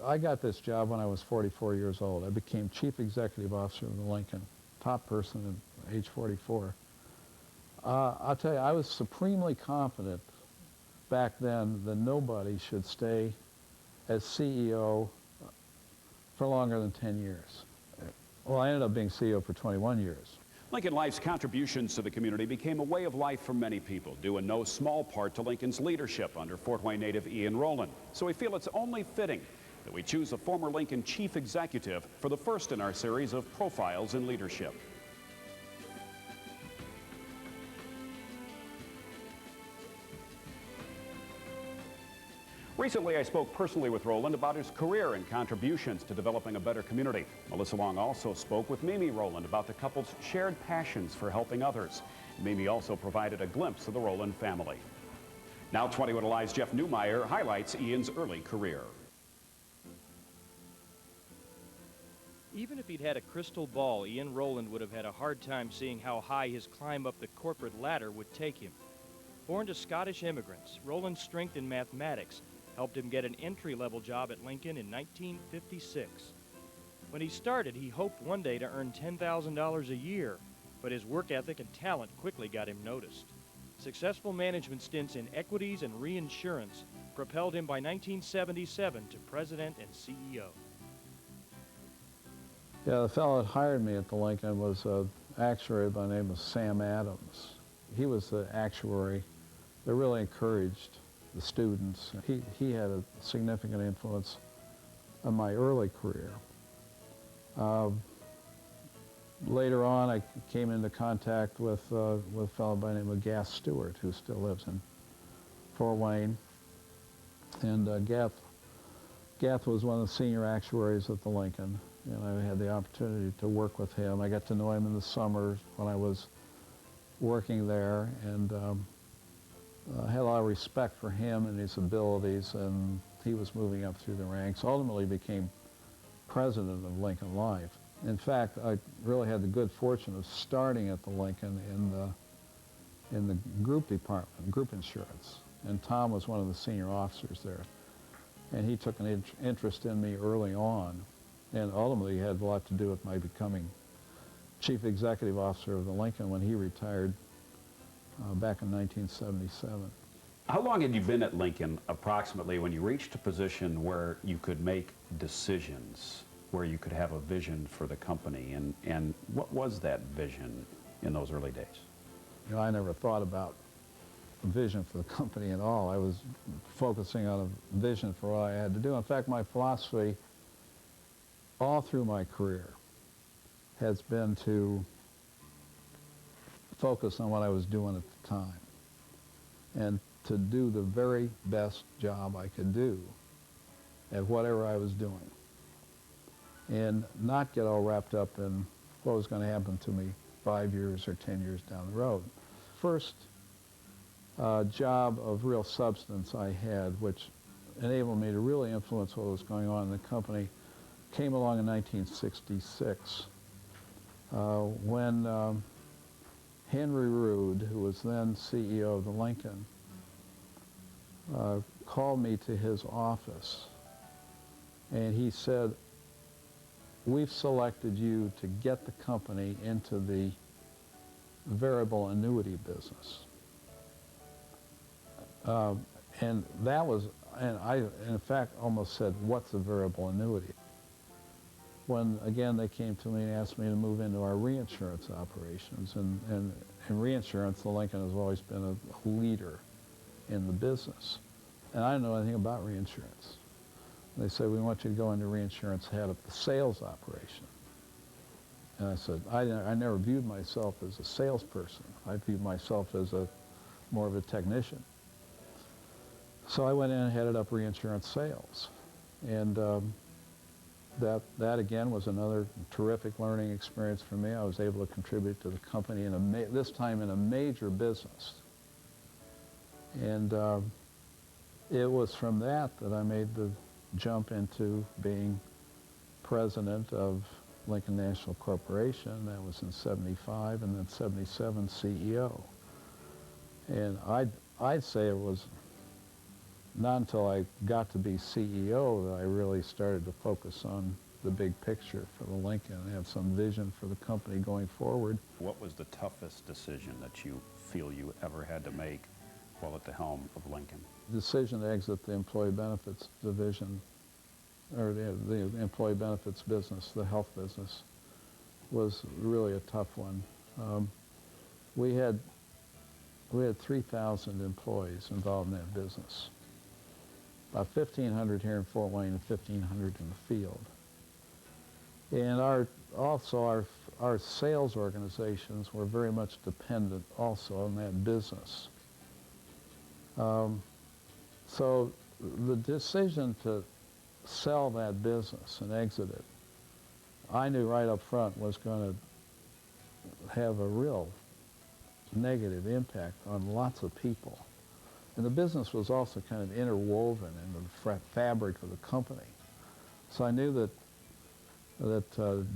I got this job when I was 44 years old. I became Chief Executive Officer of the Lincoln, top person at age 44. I'll tell you, I was supremely confident back then that nobody should stay as CEO for longer than 10 years. Well, I ended up being CEO for 21 years. Lincoln Life's contributions to the community became a way of life for many people, due in no small part to Lincoln's leadership under Fort Wayne native Ian Rolland. So we feel it's only fitting that we choose a former Lincoln chief executive for the first in our series of Profiles in Leadership. Recently, I spoke personally with Rolland about his career and contributions to developing a better community. Melissa Long also spoke with Mimi Rolland about the couple's shared passions for helping others. Mimi also provided a glimpse of the Rolland family. Now 21 Alive's Jeff Newmeyer highlights Ian's early career. Even if he'd had a crystal ball, Ian Rolland would have had a hard time seeing how high his climb up the corporate ladder would take him. Born to Scottish immigrants, Rolland's strength in mathematics helped him get an entry-level job at Lincoln in 1956. When he started, he hoped one day to earn $10,000 a year, but his work ethic and talent quickly got him noticed. Successful management stints in equities and reinsurance propelled him by 1977 to president and CEO. Yeah, the fellow that hired me at the Lincoln was an actuary by the name of Sam Adams. He was the actuary that really encouraged the students. He had a significant influence on my early career. Later on, I came into contact with a fellow by the name of Gath Stewart, who still lives in Fort Wayne. And Gath was one of the senior actuaries at the Lincoln, and I had the opportunity to work with him. I got to know him in the summer when I was working there, and I had a lot of respect for him and his abilities, and he was moving up through the ranks. Ultimately became president of Lincoln Life. In fact, I really had the good fortune of starting at the Lincoln in the group department, group insurance, and Tom was one of the senior officers there. And he took an interest in me early on, and ultimately had a lot to do with my becoming Chief Executive Officer of the Lincoln when he retired back in 1977. How long had you been at Lincoln approximately when you reached a position where you could make decisions, where you could have a vision for the company, and what was that vision in those early days? You know, I never thought about a vision for the company at all. I was focusing on a vision for what I had to do. In fact, my philosophy all through my career has been to focus on what I was doing at the time and to do the very best job I could do at whatever I was doing and not get all wrapped up in what was going to happen to me 5 years or 10 years down the road. First job of real substance I had, which enabled me to really influence what was going on in the company, came along in 1966 when Henry Rood, who was then CEO of the Lincoln, called me to his office, and he said, "We've selected you to get the company into the variable annuity business." And that was, and I, in fact, almost said, "What's a variable annuity?" When, again, they came to me and asked me to move into our reinsurance operations. And in reinsurance, the Lincoln has always been a leader in the business. And I didn't know anything about reinsurance. They said, "We want you to go into reinsurance, head up the sales operation." And I said, I never viewed myself as a salesperson. I viewed myself as more of a technician. So I went in and headed up reinsurance sales. And that again was another terrific learning experience for me. I was able to contribute to the company this time in a major business. And it was from that I made the jump into being president of Lincoln National Corporation. That was in '75, and then '77 CEO. And I'd say it was not until I got to be CEO that I really started to focus on the big picture for the Lincoln and have some vision for the company going forward. What was the toughest decision that you feel you ever had to make while at the helm of Lincoln? The decision to exit the employee benefits division, or the employee benefits business, the health business, was really a tough one. We had 3,000 employees involved in that business. About 1,500 here in Fort Wayne and 1,500 in the field. And our sales organizations were very much dependent also on that business. So the decision to sell that business and exit it, I knew right up front was going to have a real negative impact on lots of people. And the business was also kind of interwoven into the fabric of the company. So I knew that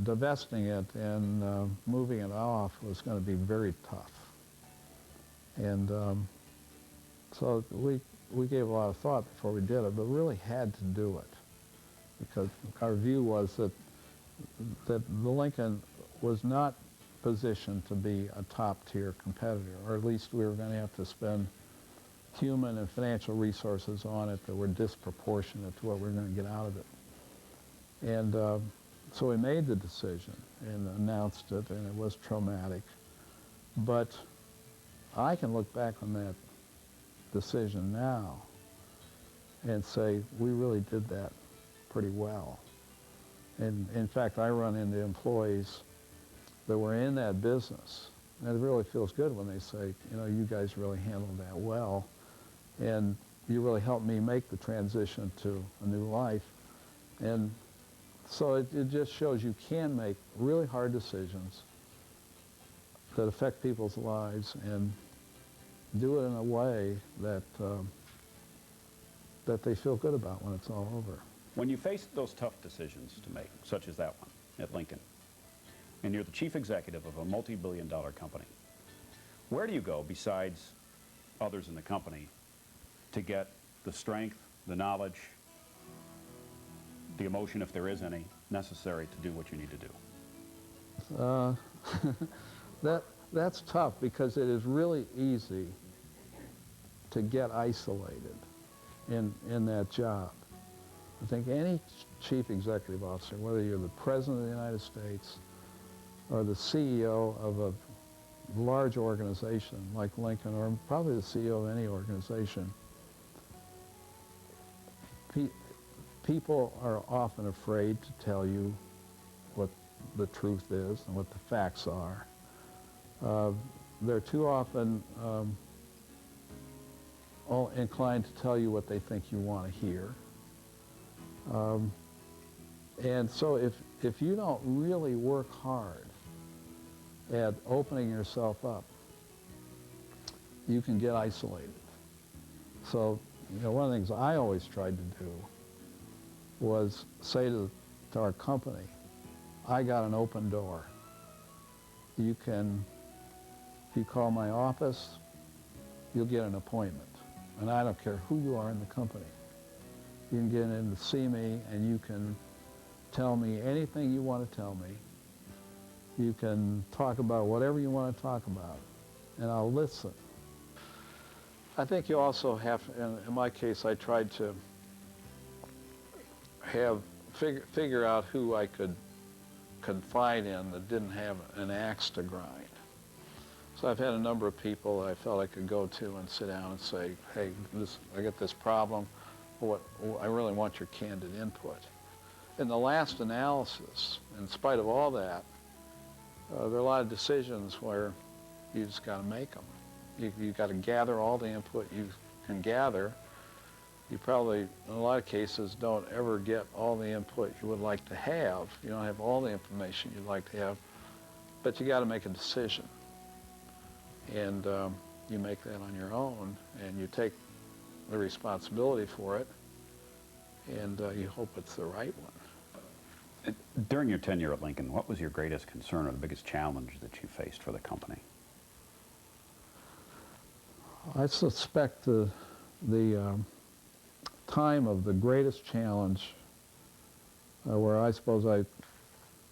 divesting it and moving it off was going to be very tough. And so we gave a lot of thought before we did it, but really had to do it because our view was that the Lincoln was not positioned to be a top-tier competitor, or at least we were going to have to spend human and financial resources on it that were disproportionate to what we were going to get out of it. And so we made the decision and announced it, and it was traumatic. But I can look back on that decision now and say we really did that pretty well. And in fact, I run into employees that were in that business, and it really feels good when they say, you know, you guys really handled that well, and you really helped me make the transition to a new life. And so it just shows you can make really hard decisions that affect people's lives and do it in a way that that they feel good about when it's all over. When you faced those tough decisions to make, such as that one at Lincoln, and you're the chief executive of a multi-billion-dollar company, where do you go besides others in the company to get the strength, the knowledge, the emotion, if there is any, necessary to do what you need to do? That's tough because it is really easy to get isolated in that job. I think any chief executive officer, whether you're the President of the United States or the CEO of a large organization like Lincoln, or probably the CEO of any organization, people are often afraid to tell you what the truth is and what the facts are. They're too often all inclined to tell you what they think you want to hear. And so if you don't really work hard at opening yourself up, you can get isolated. So, you know, one of the things I always tried to do was say to our company, I got an open door. You can, if you call my office, you'll get an appointment. And I don't care who you are in the company. You can get in to see me and you can tell me anything you want to tell me. You can talk about whatever you want to talk about, and I'll listen. I think you also have, in my case, I tried to figure out who I could confide in that didn't have an axe to grind. So I've had a number of people that I felt I could go to and sit down and say, hey, I got this problem. I really want your candid input. In the last analysis, in spite of all that, there are a lot of decisions where you just got to make them. You got to gather all the input you can gather. You probably, in a lot of cases, don't ever get all the input you would like to have. You don't have all the information you'd like to have, but you got to make a decision. And you make that on your own, and you take the responsibility for it, and you hope it's the right one. During your tenure at Lincoln, what was your greatest concern or the biggest challenge that you faced for the company? I suspect the time of the greatest challenge, where I suppose I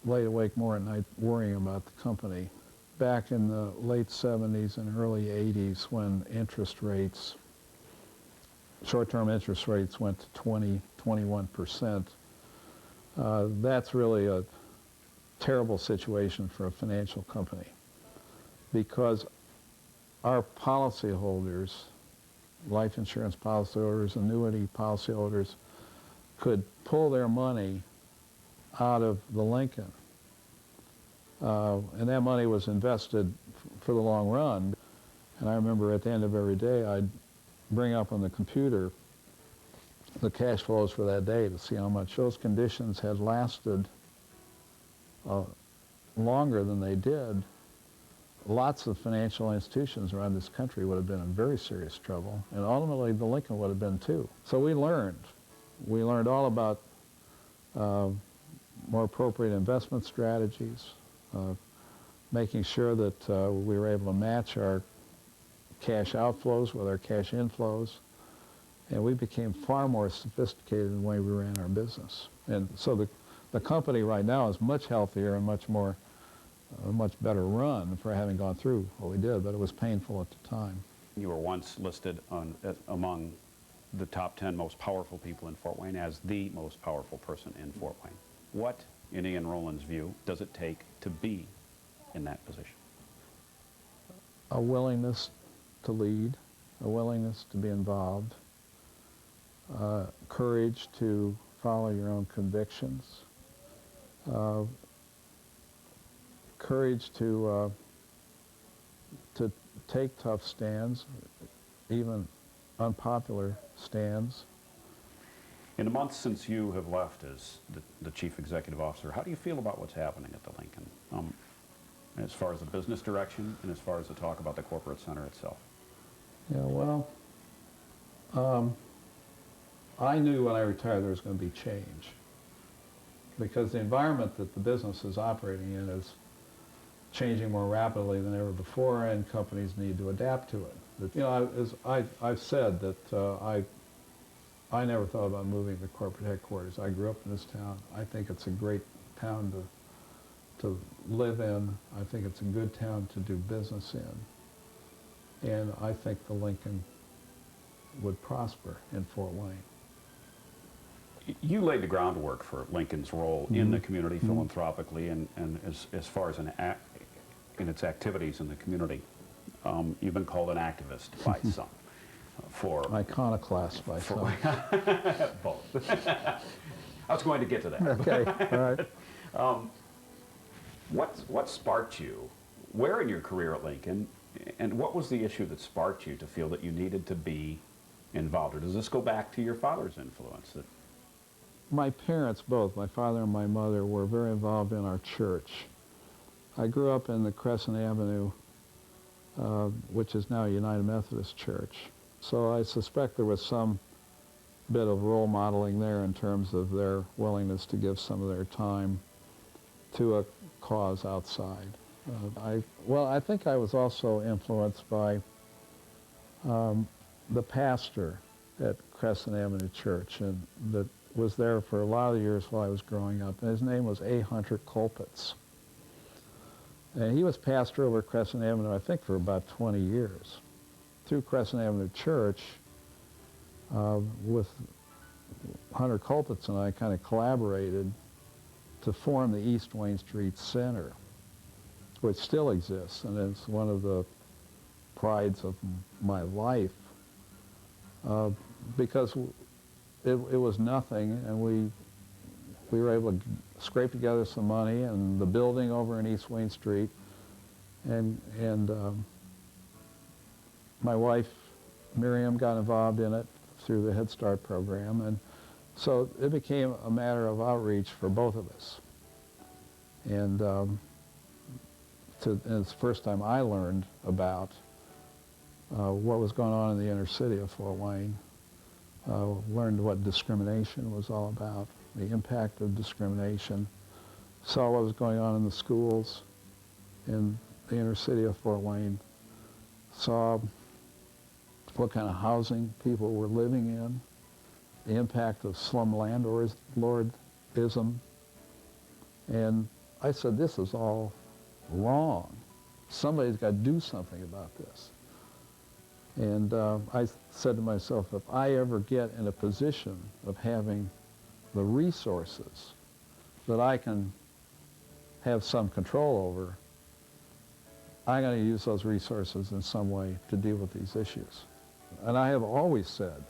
laid awake more at night worrying about the company, back in the late 70s and early 80s when interest rates, short-term interest rates went to 21%. That's really a terrible situation for a financial company, because our policyholders, life insurance policyholders, annuity policyholders, could pull their money out of the Lincoln. And that money was invested for the long run. And I remember at the end of every day, I'd bring up on the computer the cash flows for that day to see how much those conditions had lasted longer than they did. Lots of financial institutions around this country would have been in very serious trouble, and ultimately the Lincoln would have been too. So we learned. We learned all about more appropriate investment strategies, making sure that we were able to match our cash outflows with our cash inflows, and we became far more sophisticated in the way we ran our business. And so the company right now is much healthier and much better run for having gone through what we did, but it was painful at the time. You were once listed among the top 10 most powerful people in Fort Wayne as the most powerful person in Fort Wayne. What, in Ian Rolland's view, does it take to be in that position? A willingness to lead, a willingness to be involved, courage to follow your own convictions, courage to take tough stands, even unpopular stands. In the months since you have left as the Chief Executive Officer, how do you feel about what's happening at the Lincoln, as far as the business direction and as far as the talk about the corporate center itself? Yeah, well, I knew when I retired there was going to be change, because the environment that the business is operating in is changing more rapidly than ever before, and companies need to adapt to it. But, you know, I've said that I never thought about moving to corporate headquarters. I grew up in this town. I think it's a great town to live in. I think it's a good town to do business in. And I think the Lincoln would prosper in Fort Wayne. You laid the groundwork for Lincoln's role in the community philanthropically and as far as in its activities in the community. You've been called an activist by some. For iconoclast by some. Both. I was going to get to that. Okay, all right. What sparked you? Where in your career at Lincoln, and what was the issue that sparked you to feel that you needed to be involved? Or does this go back to your father's influence? My parents, both, my father and my mother, were very involved in our church. I grew up in the Crescent Avenue, which is now United Methodist Church. So I suspect there was some bit of role modeling there in terms of their willingness to give some of their time to a cause outside. I think I was also influenced by the pastor at Crescent Avenue Church, and that was there for a lot of the years while I was growing up. And his name was A. Hunter Colpitts. And he was pastor over Crescent Avenue, I think, for about 20 years. Through Crescent Avenue Church, with Hunter Colpitts and I kind of collaborated to form the East Wayne Street Center, which still exists, and it's one of the prides of my life, because it was nothing, and we were able to scrape together some money, and the building over in East Wayne Street, and my wife Miriam got involved in it through the Head Start program, and so it became a matter of outreach for both of us. And it's the first time I learned about what was going on in the inner city of Fort Wayne, learned what discrimination was all about, the impact of discrimination, saw what was going on in the schools in the inner city of Fort Wayne, saw what kind of housing people were living in, the impact of slum landlordism. And I said, this is all wrong. Somebody's got to do something about this. And I said to myself, if I ever get in a position of having the resources that I can have some control over, I'm going to use those resources in some way to deal with these issues. And I have always said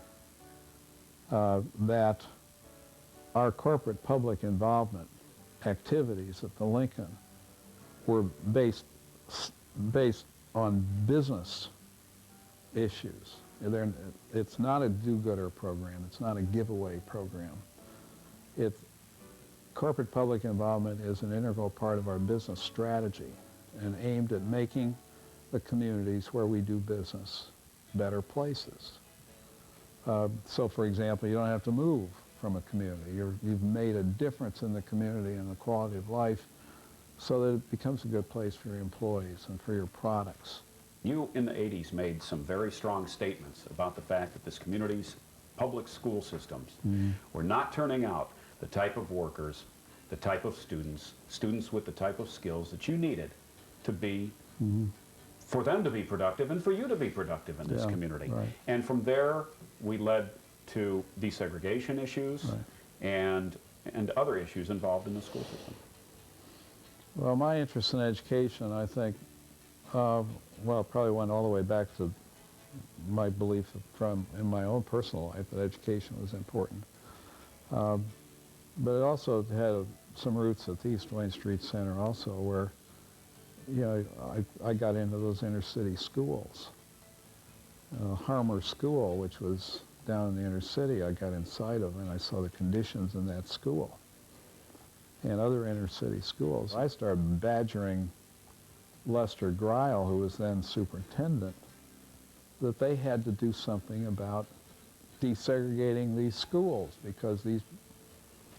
that our corporate public involvement activities at the Lincoln were based on business issues. It's not a do-gooder program. It's not a giveaway program. Corporate public involvement is an integral part of our business strategy and aimed at making the communities where we do business better places. So, for example, you don't have to move from a community. You've made a difference in the community and the quality of life so that it becomes a good place for your employees and for your products. You, in the 80s, made some very strong statements about the fact that this community's public school systems were not turning out the type of workers, the type of students with the type of skills that you needed to be, for them to be productive and for you to be productive in this community. Right. And from there, we led to desegregation issues and other issues involved in the school system. Well, my interest in education, I think, well, probably went all the way back to my belief in my own personal life that education was important. But it also had some roots at the East Wayne Street Center also, where, you know, I got into those inner city schools. Harmer School, which was down in the inner city, I got inside of, and I saw the conditions in that school and other inner city schools. I started badgering Lester Greil, who was then superintendent, that they had to do something about desegregating these schools because these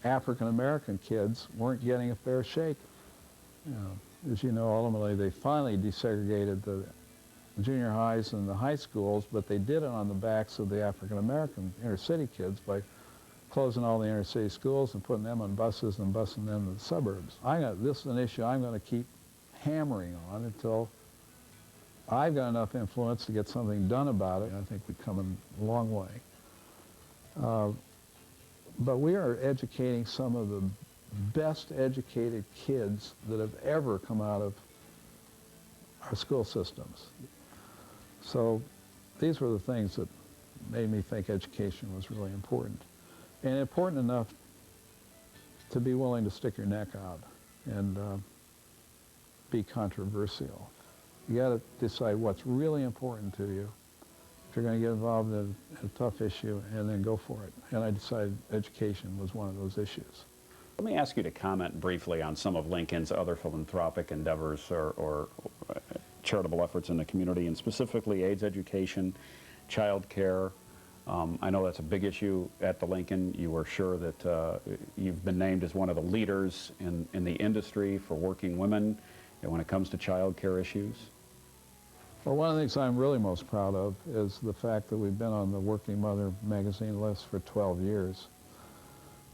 African-American kids weren't getting a fair shake. You know, as you know, ultimately they finally desegregated the junior highs and the high schools, but they did it on the backs of the African-American inner city kids by closing all the inner city schools and putting them on buses and busing them to the suburbs. This is an issue I'm going to keep hammering on until I've got enough influence to get something done about it. I think we've come a long way. But we are educating some of the best educated kids that have ever come out of our school systems. So these were the things that made me think education was really important. And important enough to be willing to stick your neck out and be controversial. You got to decide what's really important to you if you're going to get involved in a tough issue, and then go for it. And I decided education was one of those issues. Let me ask you to comment briefly on some of Lincoln's other philanthropic endeavors or charitable efforts in the community, and specifically AIDS education, child care. I know that's a big issue at the Lincoln. You were sure that you've been named as one of the leaders in the industry for working women when it comes to child care issues. Well, one of the things I'm really most proud of is the fact that we've been on the Working Mother magazine list for 12 years.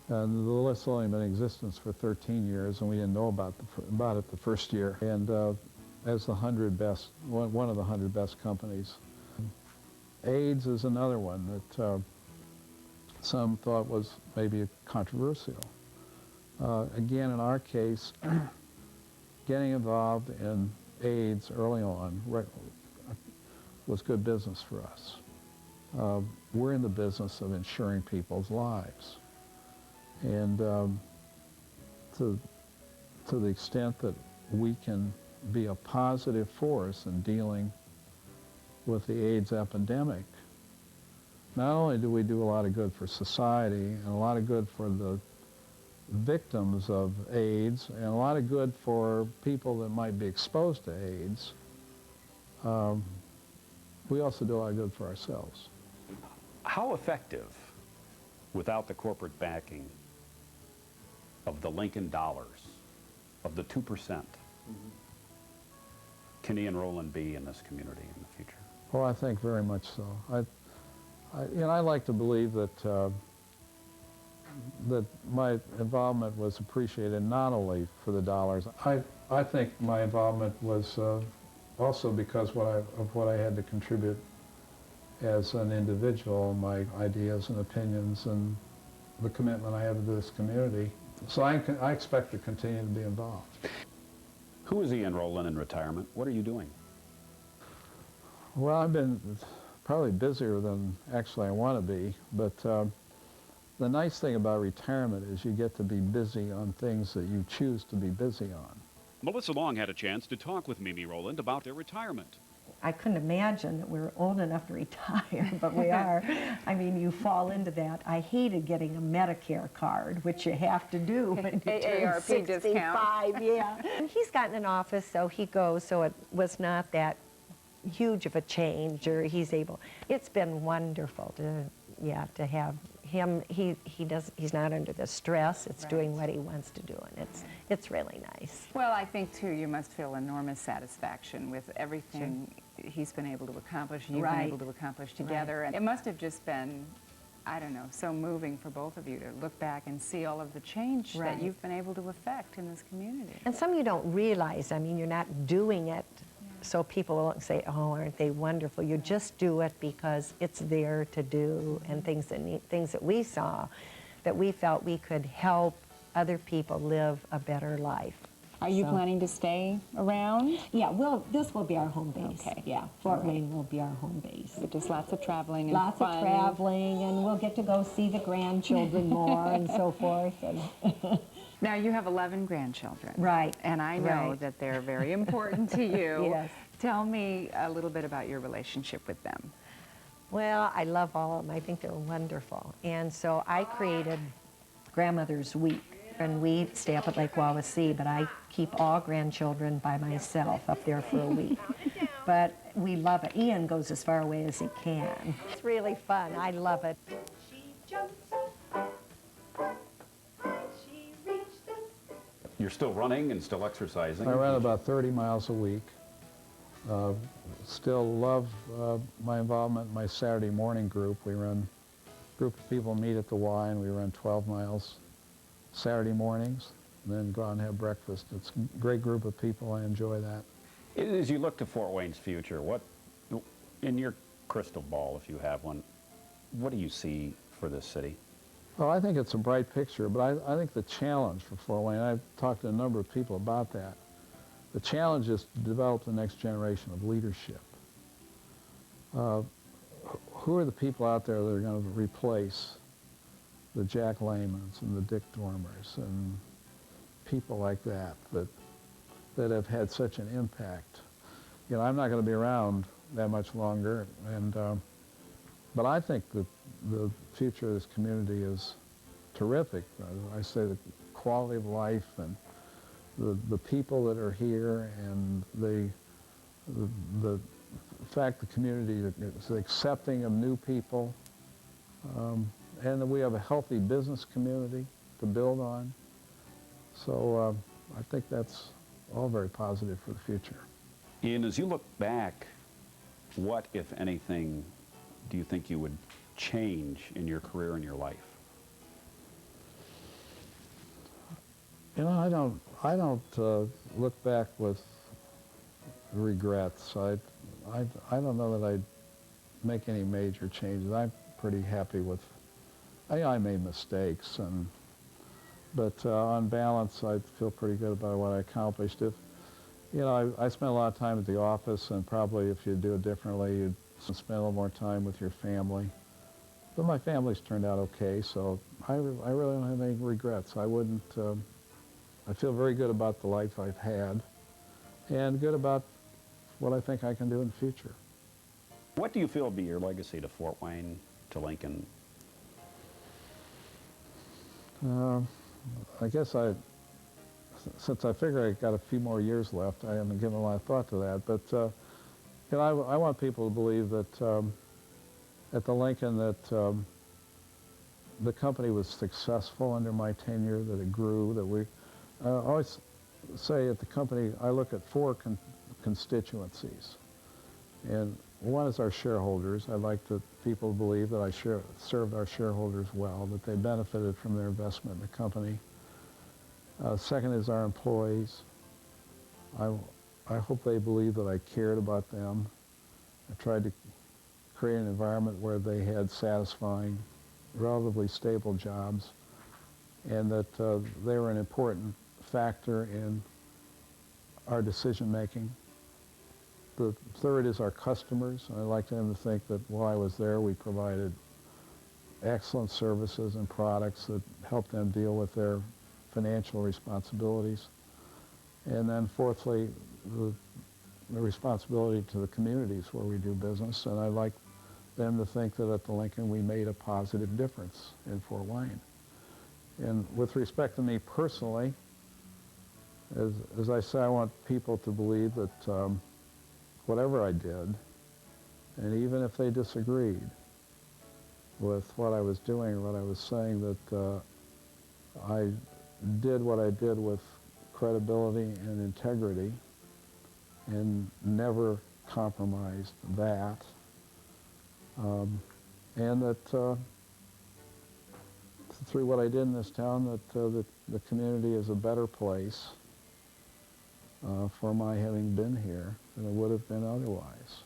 And the list has only been in existence for 13 years, and we didn't know about it the first year. And as the 100 best, one of the 100 best companies. AIDS is another one that some thought was maybe controversial. Again, in our case, getting involved in AIDS early on was good business for us. We're in the business of ensuring people's lives. And to the extent that we can be a positive force in dealing with the AIDS epidemic, not only do we do a lot of good for society and a lot of good for the victims of AIDS and a lot of good for people that might be exposed to AIDS, we also do a lot of good for ourselves. How effective, without the corporate backing of the Lincoln dollars, of the 2%, can Ian Rolland be in this community in the future? Well, I think very much so. I like to believe that that my involvement was appreciated not only for the dollars. I think my involvement was also because of what I had to contribute as an individual, my ideas and opinions and the commitment I have to this community. So I expect to continue to be involved. Who is Ian Rolland in retirement? What are you doing? Well, I've been probably busier than actually I want to be, but the nice thing about retirement is you get to be busy on things that you choose to be busy on. Melissa Long had a chance to talk with Mimi Rolland about their retirement. I couldn't imagine that we're old enough to retire, but we are. I mean, you fall into that. I hated getting a Medicare card, which you have to do when you turn AARP 65, discount. yeah. And he's gotten an office, so he goes, so it was not that huge of a change, or he's able. It's been wonderful to have him. He's not under the stress. It's Right. doing what he wants to do, and it's really nice. Well, I think, too, you must feel enormous satisfaction with everything he's been able to accomplish, you've Right. been able to accomplish together. And it must have just been, I don't know, so moving for both of you to look back and see all of the change Right. that you've been able to affect in this community. And some you don't realize. I mean, you're not doing it so people won't say, oh, aren't they wonderful? You just do it because it's there to do, and things that we saw that we felt we could help other people live a better life. Are you So- planning to stay around? Yeah, this will be our home base. Okay. Yeah, Fort Wayne will be our home base. But just lots of traveling and Lots fun. of traveling, and we'll get to go see the grandchildren more and so forth. And Now, you have 11 grandchildren. Right, And I know right. that they're very important to you. Yes. Tell me a little bit about your relationship with them. Well, I love all of them. I think they're wonderful. And so I created Grandmother's Week. And we stay up at Lake Wawasee, but I keep all grandchildren by myself up there for a week. But we love it. Ian goes as far away as he can. It's really fun. I love it. You're still running and still exercising. I run about 30 miles a week. Still love my involvement in my Saturday morning group. We run, a group of people meet at the Y, and we run 12 miles Saturday mornings, and then go out and have breakfast. It's a great group of people. I enjoy that. As you look to Fort Wayne's future, what, in your crystal ball, if you have one, what do you see for this city? Well, I think it's a bright picture, but I think the challenge for Fort Wayne, I've talked to a number of people about that, the challenge is to develop the next generation of leadership. Who are the people out there that are going to replace the Jack Laymans and the Dick Dormers and people like that that have had such an impact? You know, I'm not going to be around that much longer, and but I think that the future of this community is terrific. I say the quality of life and the people that are here, and the fact the community is accepting of new people, and that we have a healthy business community to build on. So I think that's all very positive for the future. Ian, as you look back, what, if anything, do you think you would change in your career and your life? You know, I don't look back with regrets. I don't know that I'd make any major changes. I'm pretty happy with. I made mistakes, but on balance, I feel pretty good about what I accomplished. If you know, I spent a lot of time at the office, and probably if you do it differently, you'd spend a little more time with your family. But my family's turned out okay, so I really don't have any regrets. I wouldn't. I feel very good about the life I've had, and good about what I think I can do in the future. What do you feel will be your legacy to Fort Wayne, to Lincoln? I guess since I figure I got a few more years left, I haven't given a lot of thought to that. But you know, I want people to believe that at the Lincoln that the company was successful under my tenure, that it grew, that we. I always say at the company, I look at four constituencies. And one is our shareholders. I'd like people to believe that I served our shareholders well, that they benefited from their investment in the company. Second is our employees. I hope they believe that I cared about them. I tried to create an environment where they had satisfying, relatively stable jobs, and that they were an important factor in our decision making. The third is our customers. I like them to think that while I was there, we provided excellent services and products that helped them deal with their financial responsibilities. And then fourthly, the responsibility to the communities where we do business. And I like them to think that at the Lincoln we made a positive difference in Fort Wayne. And with respect to me personally, as I say, I want people to believe that whatever I did, and even if they disagreed with what I was doing or what I was saying, that I did what I did with credibility and integrity and never compromised that. And that through what I did in this town, that the community is a better place for my having been here than it would have been otherwise.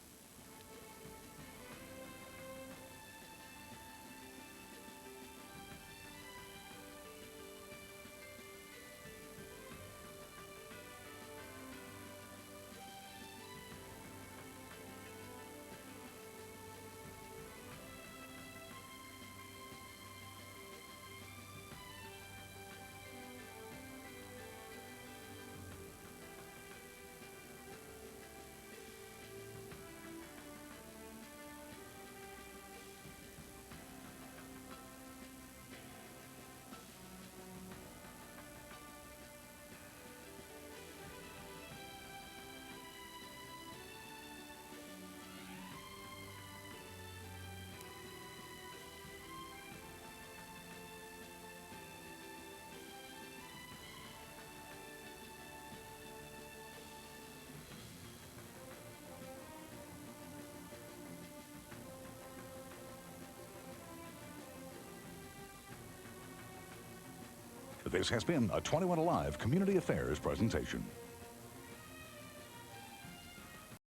This has been a 21 Alive Community Affairs presentation.